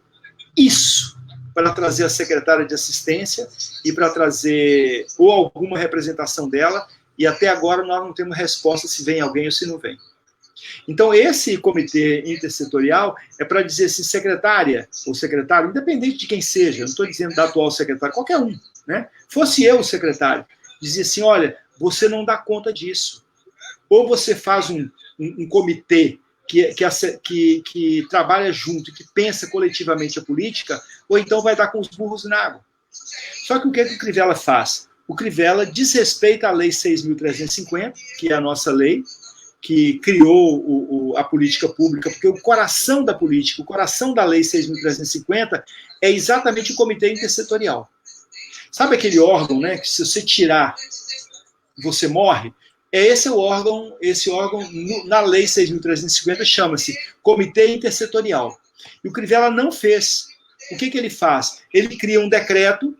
isso para trazer a secretária de assistência e para trazer ou alguma representação dela, e até agora nós não temos resposta se vem alguém ou se não vem. Então, esse comitê intersetorial é para dizer assim, secretária ou secretário, independente de quem seja, não estou dizendo da atual secretária, qualquer um, né? Fosse eu o secretário, dizia assim, olha, você não dá conta disso. Ou você faz um comitê que trabalha junto, que pensa coletivamente a política, ou então vai dar com os burros na água. Só que o que o Crivella faz? O Crivella desrespeita a Lei 6.350, que é a nossa lei, que criou a política pública, porque o coração da política, o coração da Lei 6.350 é exatamente o comitê intersetorial. Sabe aquele órgão, né, que se você tirar, você morre? Esse órgão na Lei 6.350 chama-se Comitê Intersetorial. E o Crivella não fez. O que ele faz? Ele cria um decreto,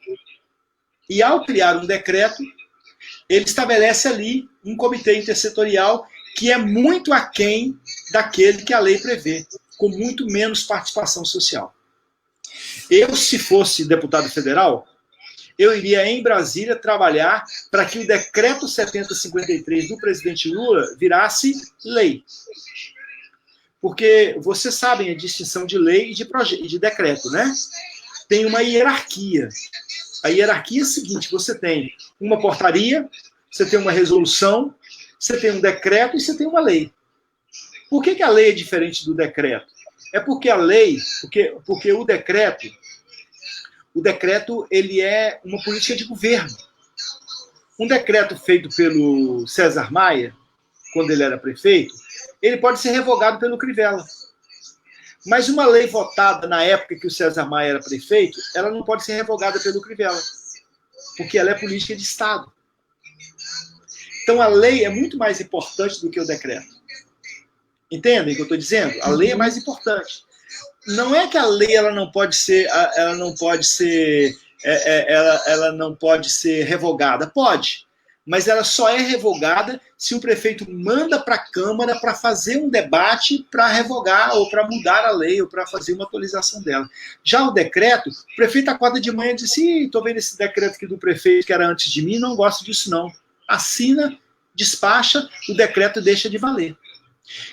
e ao criar um decreto, ele estabelece ali um comitê intersetorial que é muito aquém daquele que a lei prevê, com muito menos participação social. Eu, se fosse deputado federal, eu iria em Brasília trabalhar para que o decreto 7053 do presidente Lula virasse lei. Porque vocês sabem a distinção de lei e de decreto, né? Tem uma hierarquia. A hierarquia é a seguinte, você tem uma portaria, você tem uma resolução, você tem um decreto e você tem uma lei. Por que a lei é diferente do decreto? É porque a lei, porque o decreto ele é uma política de governo. Um decreto feito pelo César Maia, quando ele era prefeito, ele pode ser revogado pelo Crivella. Mas uma lei votada na época que o César Maia era prefeito, ela não pode ser revogada pelo Crivella, porque ela é política de Estado. Então, a lei é muito mais importante do que o decreto. Entendem o que eu estou dizendo? A lei é mais importante. Não é que a lei ela não pode ser revogada. Pode. Mas ela só é revogada se o prefeito manda para a Câmara para fazer um debate para revogar ou para mudar a lei ou para fazer uma atualização dela. Já o decreto, o prefeito acorda de manhã e diz assim, estou vendo esse decreto aqui do prefeito que era antes de mim, não gosto disso não. Assina, despacha, o decreto deixa de valer.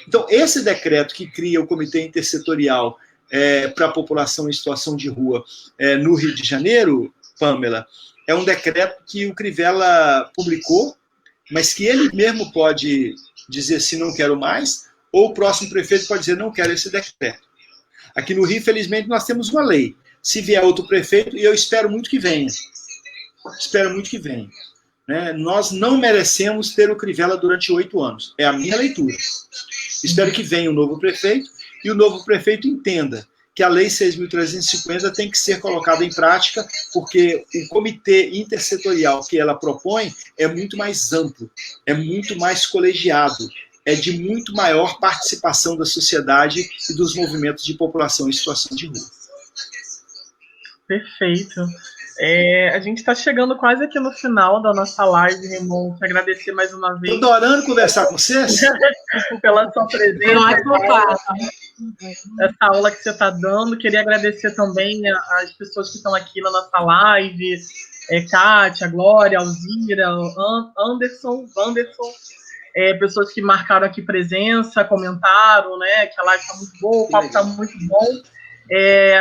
Então, esse decreto que cria o Comitê Intersetorial para a população em situação de rua no Rio de Janeiro, Pamela, é um decreto que o Crivella publicou, mas que ele mesmo pode dizer se não quero mais, ou o próximo prefeito pode dizer não quero esse decreto. Aqui no Rio, felizmente, nós temos uma lei. Se vier outro prefeito, e eu espero muito que venha. Espero muito que venha. né? Nós não merecemos ter o Crivella durante 8 anos. É a minha leitura. Espero que venha o novo prefeito e o novo prefeito entenda que a Lei 6.350 tem que ser colocada em prática, porque o comitê intersetorial que ela propõe é muito mais amplo, é muito mais colegiado, é de muito maior participação da sociedade e dos movimentos de população em situação de rua. Perfeito. A gente está chegando quase aqui no final da nossa live, Raymond. Te agradecer mais uma vez. Estou adorando conversar com vocês. Pela sua presença. Essa aula que você está dando. Queria agradecer também as pessoas que estão aqui na nossa live. Kátia, Glória, Alzira, Anderson, pessoas que marcaram aqui presença, comentaram, né, que a live está muito boa, o papo está muito bom.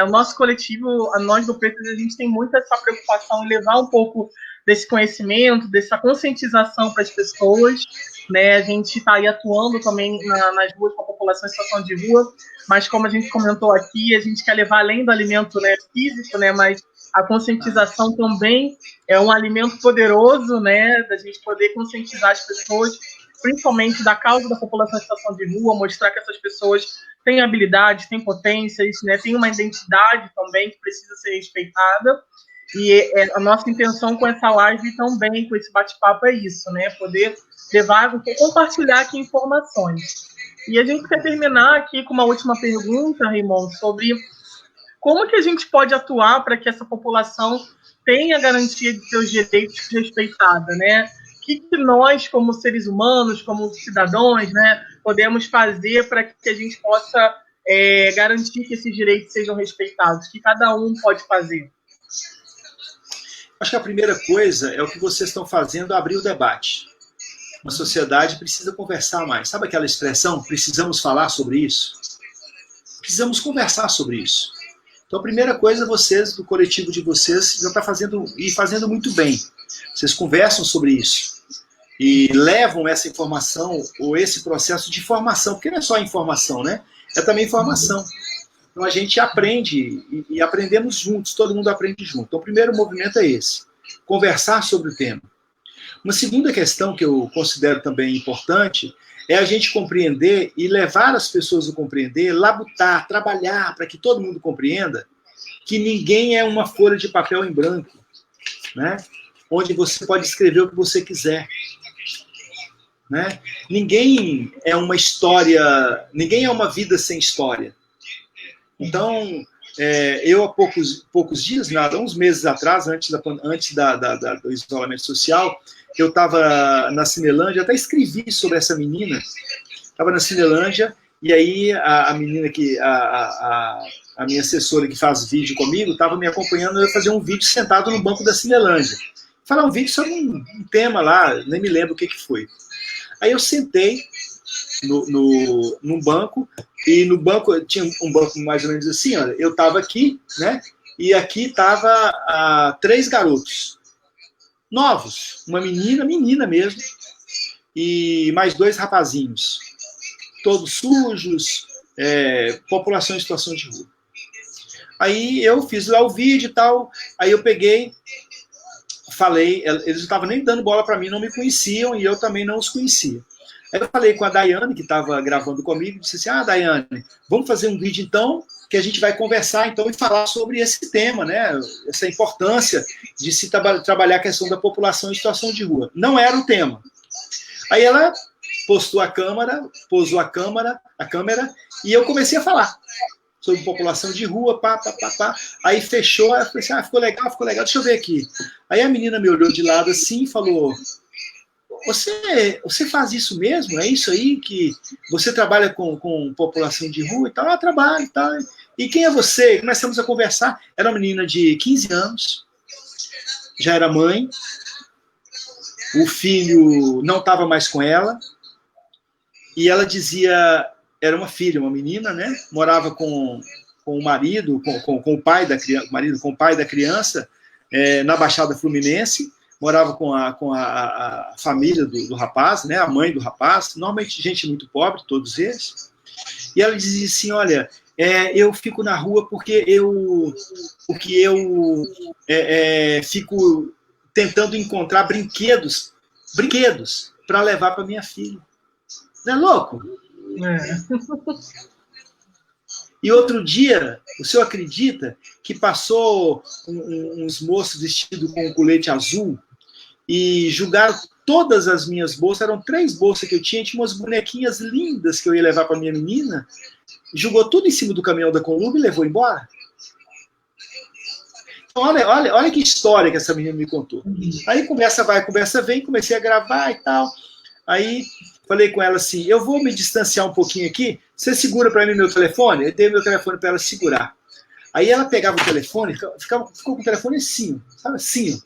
O nosso coletivo, nós do Pretas, a gente tem muito essa preocupação em levar um pouco desse conhecimento, dessa conscientização para as pessoas, né? A gente está aí atuando também nas ruas com a população em situação de rua, mas como a gente comentou aqui, a gente quer levar além do alimento, né, físico, né, mas a conscientização também é um alimento poderoso, né, da gente poder conscientizar as pessoas, principalmente da causa da população em situação de rua, mostrar que essas pessoas têm habilidades, têm potências, né, têm uma identidade também que precisa ser respeitada. E a nossa intenção com essa live também, com esse bate-papo, é isso, né, poder levar, compartilhar aqui informações. E a gente quer terminar aqui com uma última pergunta, Raymond, sobre como que a gente pode atuar para que essa população tenha a garantia de seus direitos respeitada, né? O que nós, como seres humanos, como cidadãos, né, podemos fazer para que a gente possa garantir que esses direitos sejam respeitados? O que cada um pode fazer? Acho que a primeira coisa é o que vocês estão fazendo, abrir o debate. Uma sociedade precisa conversar mais. Sabe aquela expressão, precisamos falar sobre isso? Precisamos conversar sobre isso. Então, a primeira coisa, vocês, do coletivo de vocês, já está fazendo muito bem. Vocês conversam sobre isso e levam essa informação ou esse processo de formação, porque não é só informação, né? É também formação. Então, a gente aprende e aprendemos juntos, todo mundo aprende junto. Então, o primeiro movimento é esse, conversar sobre o tema. Uma segunda questão que eu considero também importante é a gente compreender e levar as pessoas a compreender, labutar, trabalhar para que todo mundo compreenda que ninguém é uma folha de papel em branco, né? Onde você pode escrever o que você quiser. Né? Ninguém é uma história, ninguém é uma vida sem história. Então, eu há poucos dias, nada, uns meses atrás, antes do isolamento social, eu estava na Cinelândia, até escrevi sobre essa menina, estava na Cinelândia, e aí a menina que, a minha assessora que faz vídeo comigo, estava me acompanhando, eu fazer um vídeo sentado no banco da Cinelândia. Falar um vídeo sobre um tema lá, nem me lembro o que foi. Aí eu sentei num banco, e no banco, tinha um banco mais ou menos assim, olha, eu estava aqui, né, e aqui estava 3 garotos novos, uma menina mesmo, e mais 2 rapazinhos, todos sujos, população em situação de rua. Aí eu fiz lá o vídeo e tal, aí eu peguei, falei, eles não estavam nem dando bola para mim, não me conheciam, e eu também não os conhecia. Aí eu falei com a Daiane, que estava gravando comigo, disse assim, Daiane, vamos fazer um vídeo então, que a gente vai conversar então e falar sobre esse tema, né? Essa importância de se trabalhar a questão da população em situação de rua. Não era o tema. Aí ela posou a câmera, e eu comecei a falar sobre população de rua, Aí fechou, aí eu falei assim, ficou legal, deixa eu ver aqui. Aí a menina me olhou de lado assim e falou, você faz isso mesmo? É isso aí que você trabalha com população de rua e tal? Trabalho e tal. E quem é você? Começamos a conversar. Era uma menina de 15 anos, já era mãe, o filho não estava mais com ela, e ela dizia, era uma filha, uma menina, né? Morava com o marido, com o pai da criança, marido com o pai da criança, na Baixada Fluminense, morava com a família do rapaz, né? A mãe do rapaz, normalmente gente muito pobre, todos eles. E ela dizia assim, olha, eu fico na rua porque eu fico tentando encontrar brinquedos para levar para minha filha. Não é louco? E outro dia, o senhor acredita que passou uns moços vestidos com um colete azul e julgaram todas as minhas bolsas, eram 3 bolsas que eu tinha umas bonequinhas lindas que eu ia levar para minha menina, jogou tudo em cima do caminhão da Conlub e levou embora. Então, olha que história que essa menina me contou. Aí conversa vai, conversa vem, comecei a gravar e tal. Aí falei com ela assim, eu vou me distanciar um pouquinho aqui, você segura para mim meu telefone? Eu dei meu telefone para ela segurar. Aí ela pegava o telefone, ficou com o telefone assim, sabe, assim,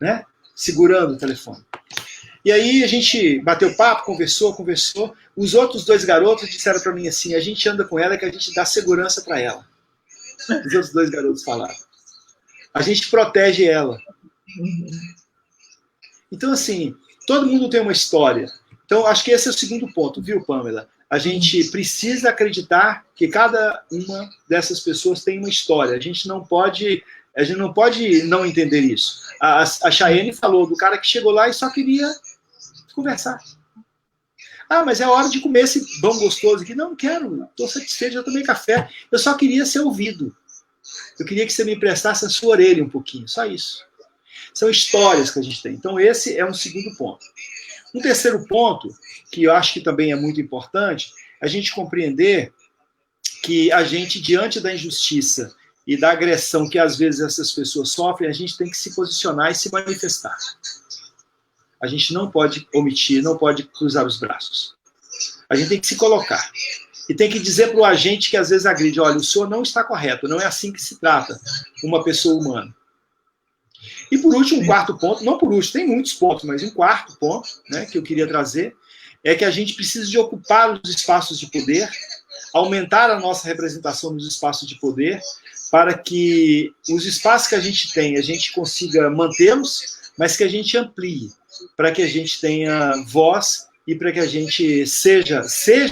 né? Segurando o telefone. E aí a gente bateu papo, conversou. Os outros 2 garotos disseram para mim assim, a gente anda com ela que a gente dá segurança para ela. Os outros 2 garotos falaram. A gente protege ela. Então, assim, todo mundo tem uma história. Então, acho que esse é o segundo ponto, viu, Pamela? A gente precisa acreditar que cada uma dessas pessoas tem uma história. A gente não pode não entender isso. A Chayenne falou do cara que chegou lá e só queria conversar. Ah, mas é hora de comer esse pão gostoso aqui. Não quero, estou satisfeito, já tomei café. Eu só queria ser ouvido. Eu queria que você me emprestasse a sua orelha um pouquinho, só isso. São histórias que a gente tem. Então, esse é um segundo ponto. Um terceiro ponto, que eu acho que também é muito importante, é a gente compreender que a gente, diante da injustiça e da agressão que às vezes essas pessoas sofrem, a gente tem que se posicionar e se manifestar. A gente não pode omitir, não pode cruzar os braços. A gente tem que se colocar. E tem que dizer para o agente que às vezes agride, olha, o senhor não está correto, não é assim que se trata uma pessoa humana. E por último, um quarto ponto, não por último, tem muitos pontos, mas um quarto ponto, né, que eu queria trazer, é que a gente precisa de ocupar os espaços de poder, aumentar a nossa representação nos espaços de poder, para que os espaços que a gente consiga mantê-los, mas que a gente amplie, para que a gente tenha voz e para que a gente seja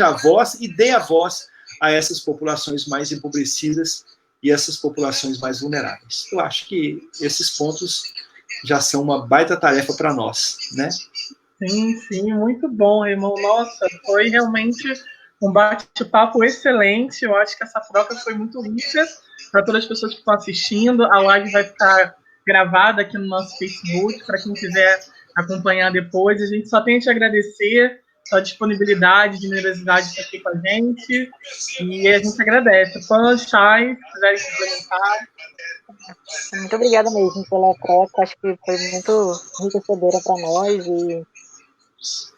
a voz e dê a voz a essas populações mais empobrecidas e essas populações mais vulneráveis. Eu acho que esses pontos já são uma baita tarefa para nós, né? Sim, muito bom, irmão. Nossa, foi realmente um bate-papo excelente. Eu acho que essa troca foi muito rica para todas as pessoas que estão assistindo. A live vai ficar gravada aqui no nosso Facebook, para quem quiser acompanhar depois. A gente só tem a te agradecer a disponibilidade, generosidade de estar aqui com a gente, e a gente agradece. Pan, Chay, se quiserem complementar. Muito obrigada mesmo pela troca, acho que foi muito enriquecedora para nós, e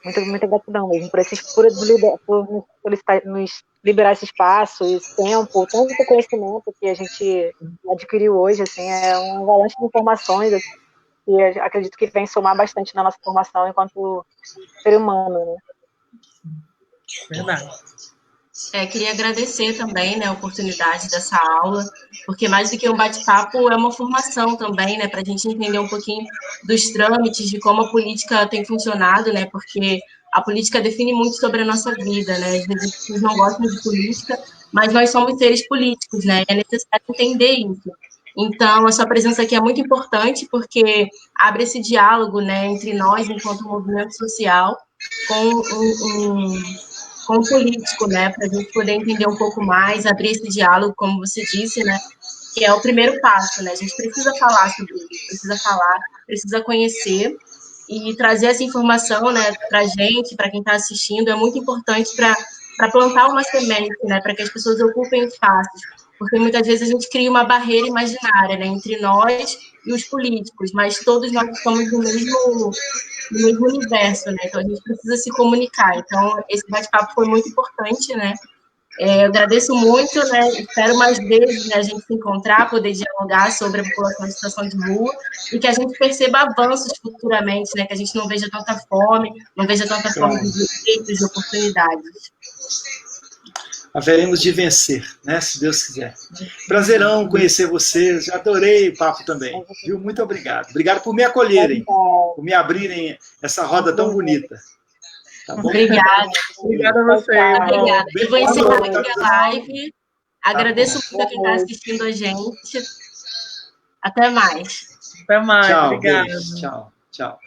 muita gratidão mesmo por nos liberar esse espaço, esse tempo, tanto de conhecimento que a gente adquiriu hoje, assim, é uma avalanche de informações, assim, e acredito que vem somar bastante na nossa formação enquanto ser humano, né? Verdade. Queria agradecer também, né, a oportunidade dessa aula, porque mais do que um bate-papo é uma formação também, né, para a gente entender um pouquinho dos trâmites, de como a política tem funcionado, né, porque a política define muito sobre a nossa vida, né, às vezes as pessoas não gostam de política, mas nós somos seres políticos, né, e é necessário entender isso. Então, a sua presença aqui é muito importante, porque abre esse diálogo, né, entre nós, enquanto movimento social, com o político, né, para a gente poder entender um pouco mais, abrir esse diálogo, como você disse, né, que é o primeiro passo, né, a gente precisa falar sobre isso, precisa conhecer e trazer essa informação, né, para a gente, para quem está assistindo, é muito importante para plantar uma semente, né, para que as pessoas ocupem espaços, porque muitas vezes a gente cria uma barreira imaginária, né, entre nós e os políticos, mas todos nós estamos no mesmo universo, né? Então a gente precisa se comunicar. Então esse bate-papo foi muito importante, né? Eu agradeço muito, né? Espero mais vezes, né, a gente se encontrar, poder dialogar sobre a população em situação de rua e que a gente perceba avanços futuramente, né? Que a gente não veja tanta fome, de direitos, de oportunidades. Haveremos de vencer, né? Se Deus quiser. Prazerão conhecer vocês. Adorei o papo também. Viu? Muito obrigado. Obrigado por me acolherem, por me abrirem essa roda tão bonita. Tá bom? Obrigada. Obrigada a você. Obrigada. Eu vou encerrar aqui a live. Agradeço muito a quem está assistindo a gente. Até mais. Até mais, Tchau, obrigada. beijo. Tchau, tchau.